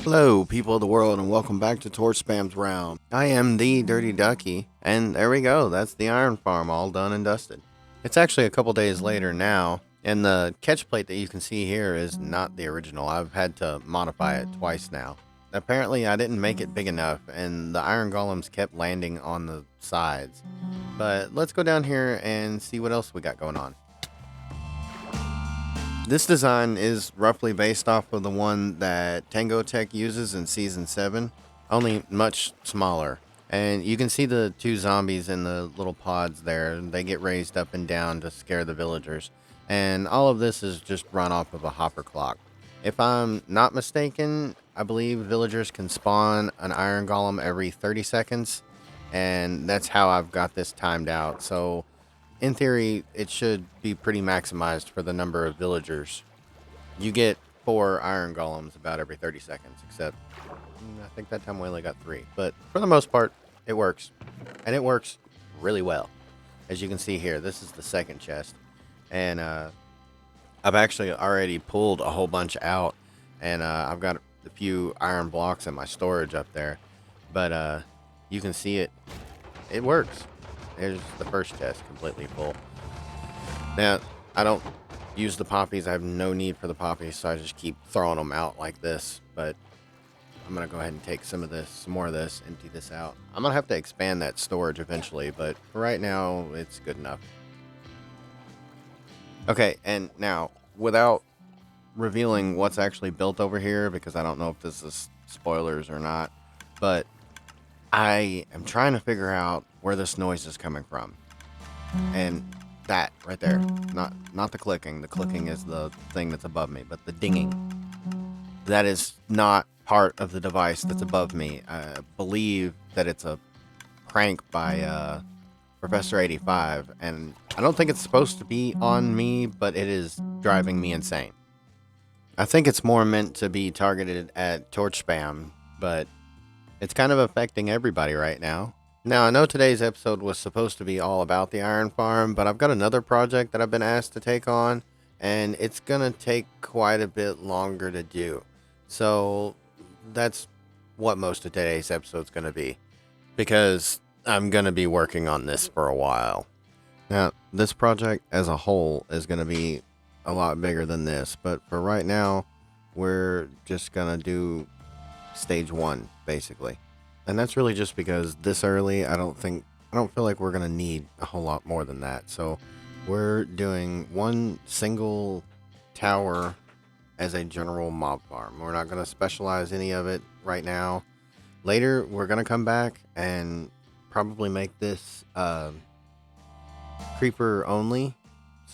Hello, people of the world, and welcome back to Torchspam Realm. I am the Dirty Ducky, and there we go. That's the iron farm all done and dusted. It's actually a couple days later now, and the catch plate that you can see here is not the original. I've had to modify it twice now. Apparently, I didn't make it big enough, and the iron golems kept landing on the sides. But let's go down here and see what else we got going on. This design is roughly based off of the one that Tango Tech uses in Season 7, only much smaller. And you can see the two zombies in the little pods there. They get raised up and down to scare the villagers. And all of this is just run off of a hopper clock. If I'm not mistaken, I believe villagers can spawn an iron golem every 30 seconds. And that's how I've got this timed out. So in theory, it should be pretty maximized for the number of villagers. You get 4 iron golems about every 30 seconds, except I think that time we only got 3. But for the most part, it works. And it works really well. As you can see here, this is the second chest. And I've actually already pulled a whole bunch out. And I've got a few iron blocks in my storage up there. But you can see it. It works. Here's the first chest completely full. Now, I don't use the poppies. I have no need for the poppies, so I just keep throwing them out like this. But I'm going to go ahead and take some more of this, empty this out. I'm going to have to expand that storage eventually, but for right now, it's good enough. Okay, and now, without revealing what's actually built over here, because I don't know if this is spoilers or not, but I am trying to figure out where this noise is coming from. And that right there, not the clicking. The clicking is the thing that's above me, but the dinging. That is not part of the device that's above me. I believe that it's a prank by Professor 85, and I don't think it's supposed to be on me, but it is driving me insane. I think it's more meant to be targeted at Torchspam, but it's kind of affecting everybody right now. Now, I know today's episode was supposed to be all about the iron farm, but I've got another project that I've been asked to take on, and it's going to take quite a bit longer to do. So that's what most of today's episode is going to be, because I'm going to be working on this for a while. Now, this project as a whole is going to be a lot bigger than this, but for right now, we're just going to do stage 1, basically. And that's really just because this early, I don't feel like we're going to need a whole lot more than that. So we're doing one single tower as a general mob farm. We're not going to specialize any of it right now. Later, we're going to come back and probably make this creeper only,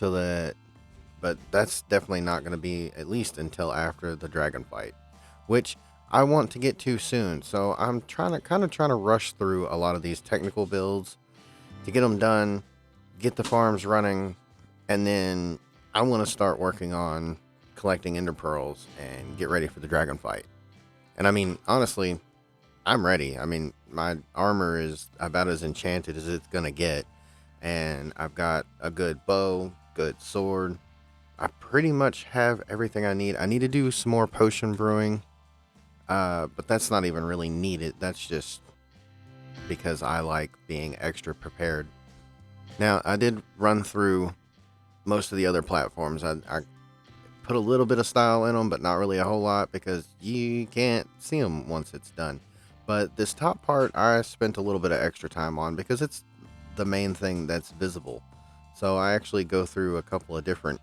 but that's definitely not going to be at least until after the dragon fight, which I want to get to soon. So I'm trying to rush through a lot of these technical builds to get them done, get the farms running, and then I want to start working on collecting ender pearls and get ready for the dragon fight. And I mean, honestly, I'm ready. I mean, my armor is about as enchanted as it's gonna get, and I've got a good bow, good sword. I pretty much have everything I need. I need to do some more potion brewing, but that's not even really needed. That's just because I like being extra prepared. Now, I did run through most of the other platforms. I put a little bit of style in them, but not really a whole lot because you can't see them once it's done. But this top part, I spent a little bit of extra time on because it's the main thing that's visible. So I actually go through a couple of different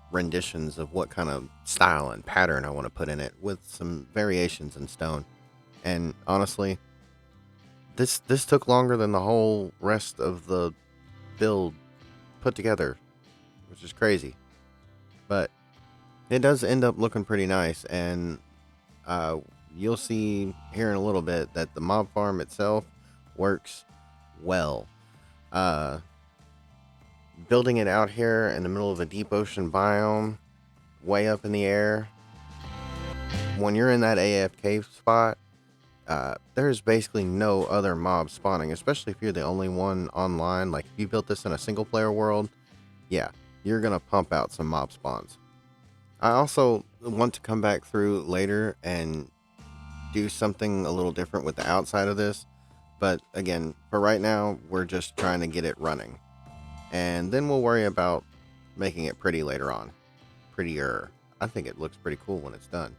renditions of what kind of style and pattern I want to put in it with some variations in stone. And honestly, this took longer than the whole rest of the build put together, which is crazy. But it does end up looking pretty nice, and you'll see here in a little bit that the mob farm itself works well. Building it out here in the middle of a deep ocean biome, way up in the air, when you're in that AFK spot, there's basically no other mob spawning, especially if you're the only one online. Like, if you built this in a single player world, yeah, you're gonna pump out some mob spawns. I also want to come back through later and do something a little different with the outside of this. But again, for right now, we're just trying to get it running. And then we'll worry about making it pretty later on. Prettier. I think it looks pretty cool when it's done.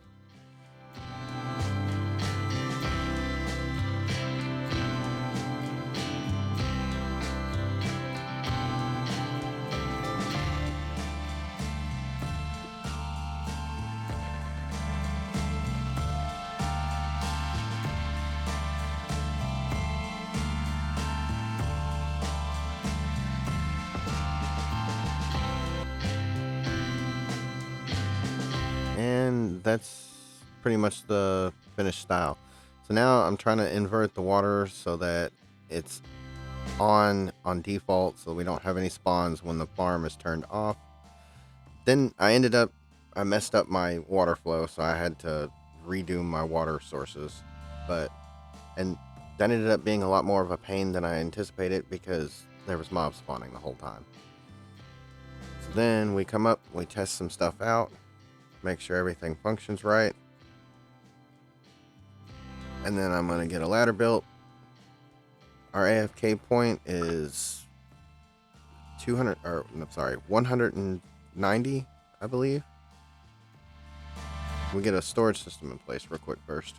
And that's pretty much the finished style. So now I'm trying to invert the water so that it's on default, so we don't have any spawns when the farm is turned off. Then I messed up my water flow, so I had to redo my water sources. And that ended up being a lot more of a pain than I anticipated because there was mobs spawning the whole time. So then we come up, we test some stuff out, make sure everything functions right. And then I'm going to get a ladder built. Our AFK point is 190, I believe. We get a storage system in place real quick first.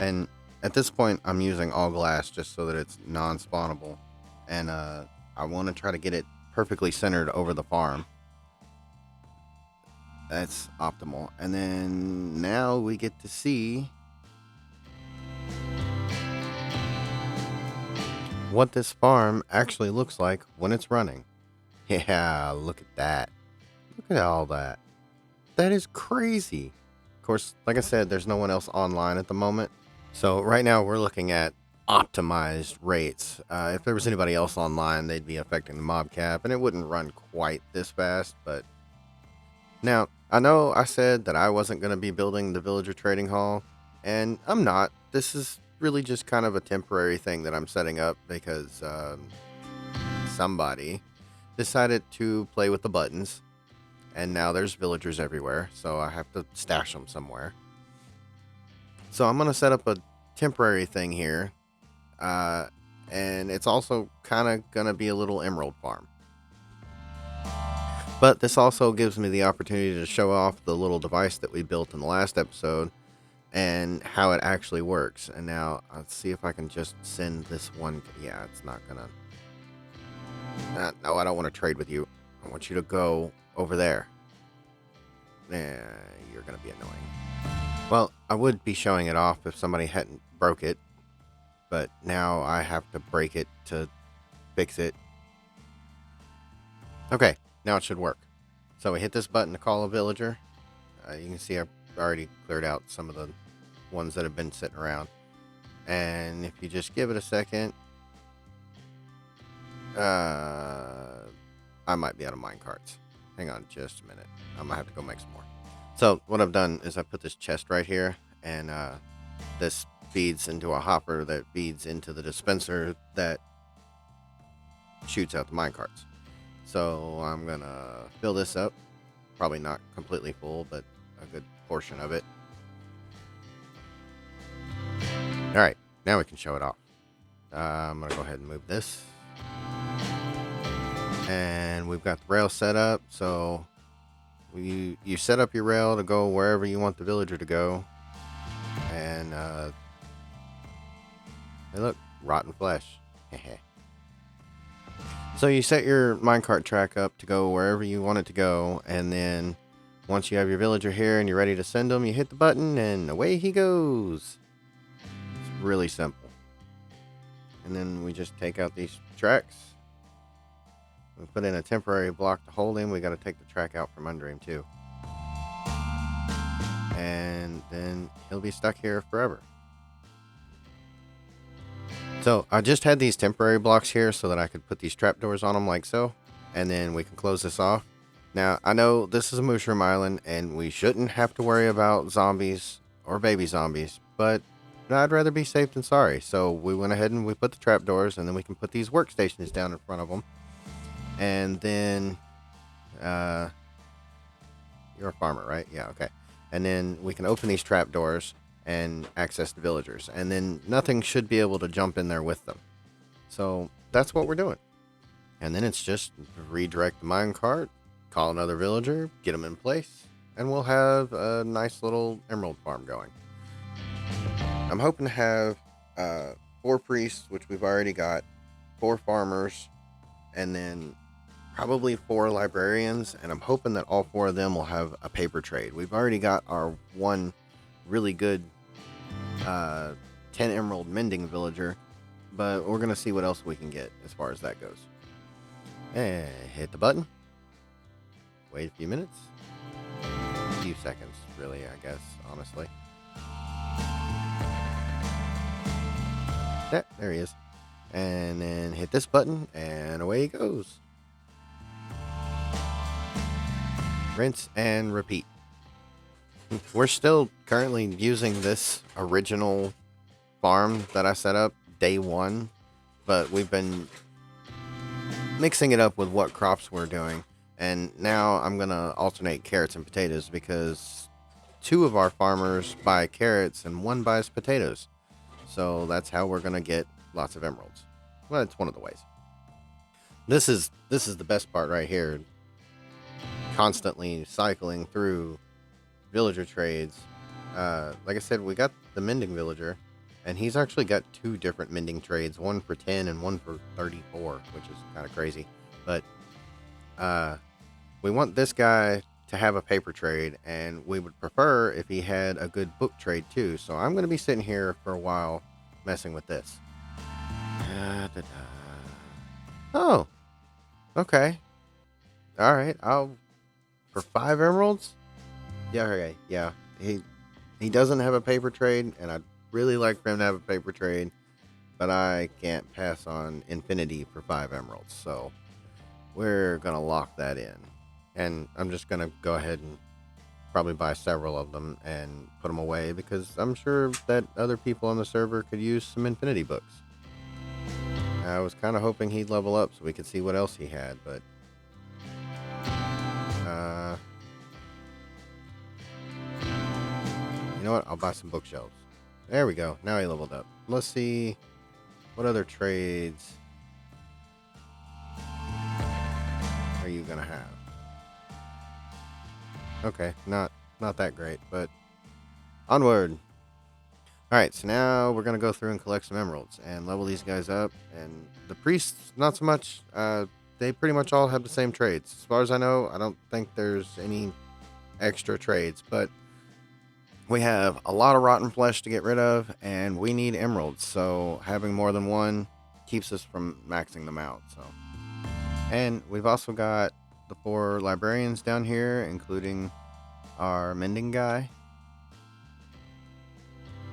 And at this point, I'm using all glass just so that it's non-spawnable. And I want to try to get it perfectly centered over the farm. That's optimal. And then now we get to see what this farm actually looks like when it's running. Yeah, look at that. Look at all that. That is crazy. Of course, like I said, there's no one else online at the moment. So right now we're looking at optimized rates. If there was anybody else online, they'd be affecting the mob cap, and it wouldn't run quite this fast. But now, I know I said that I wasn't going to be building the villager trading hall, and I'm not. This is really just kind of a temporary thing that I'm setting up because somebody decided to play with the buttons, and now there's villagers everywhere, so I have to stash them somewhere. So I'm going to set up a temporary thing here, and it's also kind of going to be a little emerald farm. But this also gives me the opportunity to show off the little device that we built in the last episode and how it actually works. And now let's see if I can just send this one. Yeah, it's not going to. No, I don't want to trade with you. I want you to go over there. You're going to be annoying. Well, I would be showing it off if somebody hadn't broke it, but now I have to break it to fix it. Okay, now it should work. So we hit this button to call a villager. You can see I've already cleared out some of the ones that have been sitting around. And if you just give it a second, I might be out of minecarts. Hang on just a minute. I'm going to have to go make some more. So what I've done is I put this chest right here, and this feeds into a hopper that feeds into the dispenser that shoots out the minecarts. So I'm going to fill this up. Probably not completely full, but a good portion of it. All right, now we can show it off. I'm going to go ahead and move this. And we've got the rail set up, so you set up your rail to go wherever you want the villager to go. And hey, look, rotten flesh. So you set your minecart track up to go wherever you want it to go, and then once you have your villager here and you're ready to send him, you hit the button and away he goes. It's really simple. And then we just take out these tracks. We put in a temporary block to hold him. We got to take the track out from under him too. And then he'll be stuck here forever. So I just had these temporary blocks here so that I could put these trapdoors on them like so. And then we can close this off. Now, I know this is a mushroom island and we shouldn't have to worry about zombies or baby zombies. But I'd rather be safe than sorry. So we went ahead and we put the trapdoors, and then we can put these workstations down in front of them. And then, you're a farmer, right? Yeah, okay. And then we can open these trapdoors and access the villagers. And then nothing should be able to jump in there with them. So that's what we're doing. And then it's just redirect the minecart, call another villager, get them in place, and we'll have a nice little emerald farm going. I'm hoping to have 4 priests, which we've already got, 4 farmers, and then probably 4 librarians, and I'm hoping that all 4 of them will have a paper trade. We've already got our one really good 10 emerald mending villager, but we're going to see what else we can get as far as that goes. And hit the button. Wait a few minutes. A few seconds, really, I guess, honestly. Yeah, there he is. And then hit this button, and away he goes. Rinse and repeat. We're still currently using this original farm that I set up day 1, but we've been mixing it up with what crops we're doing. And now I'm going to alternate carrots and potatoes because 2 of our farmers buy carrots and 1 buys potatoes. So that's how we're going to get lots of emeralds. Well, it's one of the ways. This is the best part right here. Constantly cycling through villager trades. Like I said, we got the mending villager, and he's actually got 2 different mending trades, one for 10 and one for 34, which is kind of crazy. But we want this guy to have a paper trade, and we would prefer if he had a good book trade too. So I'm going to be sitting here for a while messing with this. Oh, okay. All right. For 5 emeralds. Yeah. Okay. Yeah. He doesn't have a paper trade, and I'd really like for him to have a paper trade, but I can't pass on infinity for 5 emeralds. So we're gonna lock that in, and I'm just gonna go ahead and probably buy several of them and put them away because I'm sure that other people on the server could use some infinity books. I was kind of hoping he'd level up so we could see what else he had, but you know what? I'll buy some bookshelves. There we go. Now he leveled up. Let's see what other trades are you gonna have. Okay, not that great, but onward. Alright, so now we're gonna go through and collect some emeralds and level these guys up. And the priests, not so much. They pretty much all have the same trades. As far as I know, I don't think there's any extra trades, but we have a lot of rotten flesh to get rid of, and we need emeralds, so having more than one keeps us from maxing them out. So, and we've also got the 4 librarians down here, including our mending guy,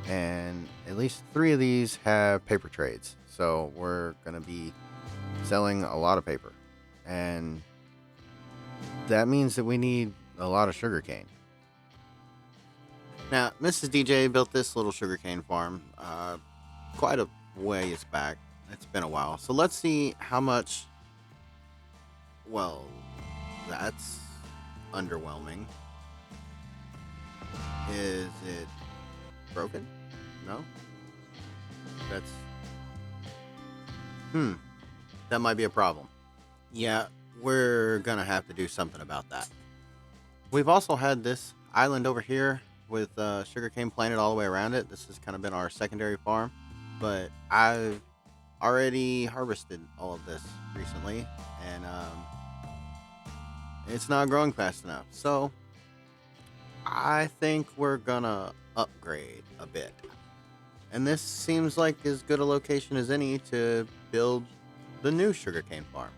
and at least 3 of these have paper trades, so we're gonna be selling a lot of paper, and that means that we need a lot of sugarcane. Now, Mrs. DJ built this little sugarcane farm quite a ways back. It's been a while. So let's see how much... Well, that's underwhelming. Is it broken? No? That's... That might be a problem. Yeah, we're gonna have to do something about that. We've also had this island over here with sugarcane planted all the way around it. This has kind of been our secondary farm, but I've already harvested all of this recently, and it's not growing fast enough. So I think we're gonna upgrade a bit, and this seems like as good a location as any to build the new sugarcane farm.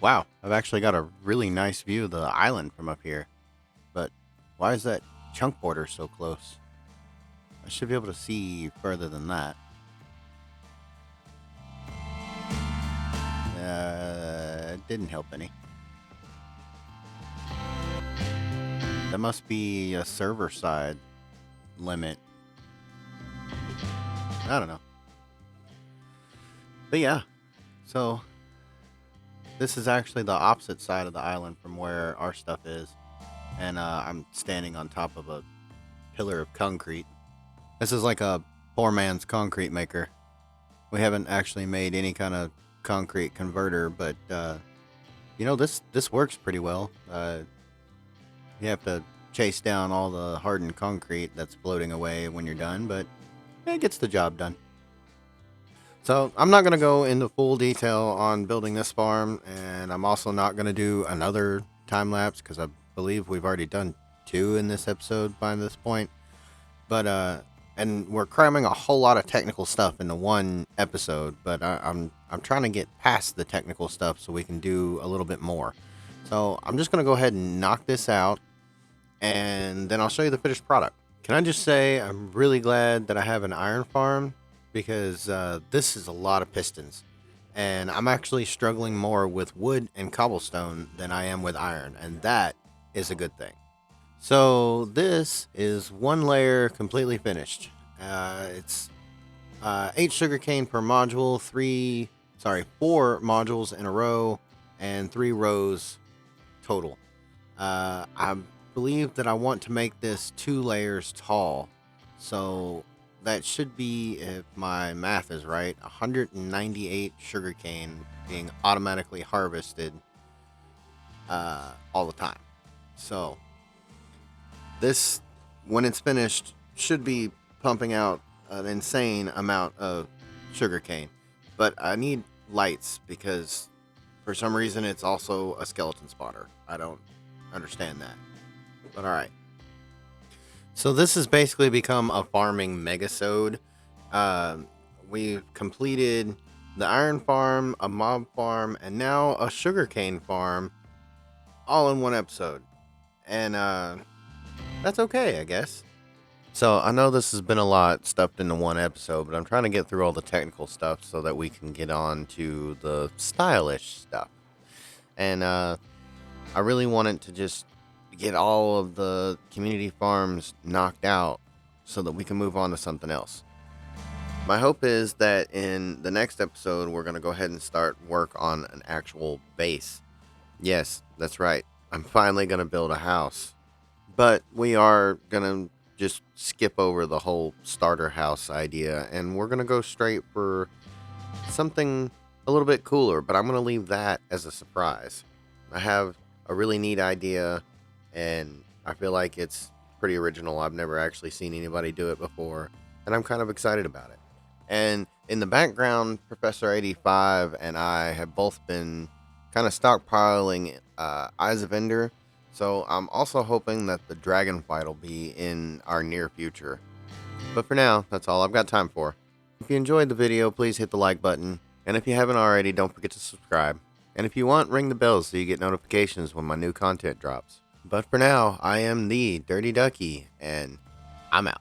Wow, I've actually got a really nice view of the island from up here, but why is that chunk border so close? I should be able to see further than that. It didn't help any. That must be a server side limit. I don't know. But yeah, so this is actually the opposite side of the island from where our stuff is. And I'm standing on top of a pillar of concrete. This is like a poor man's concrete maker. We haven't actually made any kind of concrete converter, but this works pretty well. You have to chase down all the hardened concrete that's floating away when you're done, but it gets the job done. So I'm not going to go into full detail on building this farm, and I'm also not going to do another time lapse because I believe we've already done 2 in this episode by this point. But and we're cramming a whole lot of technical stuff into one episode, but I'm trying to get past the technical stuff so we can do a little bit more. So I'm just going to go ahead and knock this out, and then I'll show you the finished product. Can I just say I'm really glad that I have an iron farm, because this is a lot of pistons, and I'm actually struggling more with wood and cobblestone than I am with iron, and that is a good thing. So this is 1 layer completely finished. It's 8 sugarcane per module, 4 modules in a row, and 3 rows total. I believe that I want to make this 2 layers tall, so that should be, if my math is right, 198 sugarcane being automatically harvested all the time. So this, when it's finished, should be pumping out an insane amount of sugarcane. But I need lights because for some reason it's also a skeleton spotter. I don't understand that. But alright. So this has basically become a farming megasode. We've completed the iron farm, a mob farm, and now a sugarcane farm, all in one episode. And that's okay, I guess. So I know this has been a lot stuffed into one episode, but I'm trying to get through all the technical stuff so that we can get on to the stylish stuff. And I really wanted to just get all of the community farms knocked out so that we can move on to something else. My hope is that in the next episode, we're going to go ahead and start work on an actual base. Yes, that's right. I'm finally going to build a house. But we are going to just skip over the whole starter house idea, and we're going to go straight for something a little bit cooler, but I'm going to leave that as a surprise. I have a really neat idea, and I feel like it's pretty original. I've never actually seen anybody do it before, and I'm kind of excited about it. And in the background, Professor 85 and I have both been kind of stockpiling Eyes of Ender, so I'm also hoping that the dragon fight will be in our near future. But for now, that's all I've got time for. If you enjoyed the video, please hit the like button, and if you haven't already, don't forget to subscribe. And if you want, ring the bell so you get notifications when my new content drops. But for now, I am the Dirty Ducky, and I'm out.